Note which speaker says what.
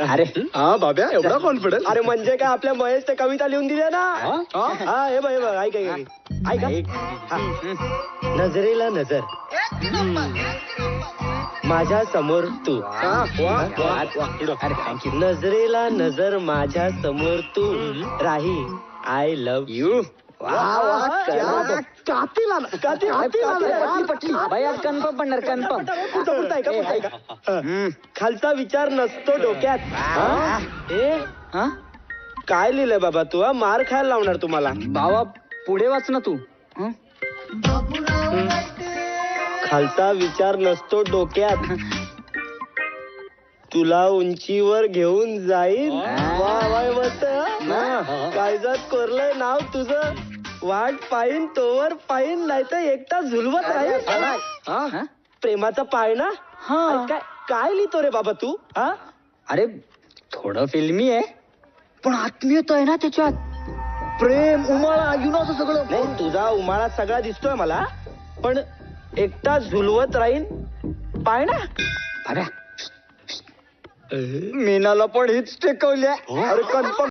Speaker 1: अरे
Speaker 2: हा बाब्या एवढा कॉन्फिडन्स.
Speaker 3: अरे म्हणजे काय आपल्या महेश ते कविता लिहून दिल्या ना. हा हे बघ ऐक ऐक हा. नजरेला नजर माझ्या समोर तू.
Speaker 1: अरे थँक्यू.
Speaker 3: नजरेला नजर माझ्या समोर तू राही. I love you.
Speaker 1: बाई आज कन्फर्म पडणार कन्फर्म.
Speaker 3: खालचा विचार नसतो डोक्यात.
Speaker 1: हा
Speaker 3: काय लिहिलंय बाबा तू? मार खायला लावणार तुम्हाला.
Speaker 1: भावा पुढे वाच ना तू.
Speaker 3: खालचा विचार नसतो डोक्यात तुला उंचीवर घेऊन जाईन. वा वाय मस्त. काळजात कोरलंय नाव तुझं. वाट पाहिन तोवर पाहिन नाही तर एकटा झुलवत राहील. प्रेमाचा पाळणा. काय काय लिहितो रे बाबा तू? हा
Speaker 1: अरे थोडं फिल्मी आहे पण आत्मीयता आहे ना त्याच्यात. प्रेम उमाळा असं सगळं.
Speaker 3: नाही तुझा उमाळा सगळा दिसतोय मला पण एकटा झुलवत राहीन पाळणा.
Speaker 1: अरे मीनाला पण हीच टेकवल्या.
Speaker 3: अरे कन्फर्म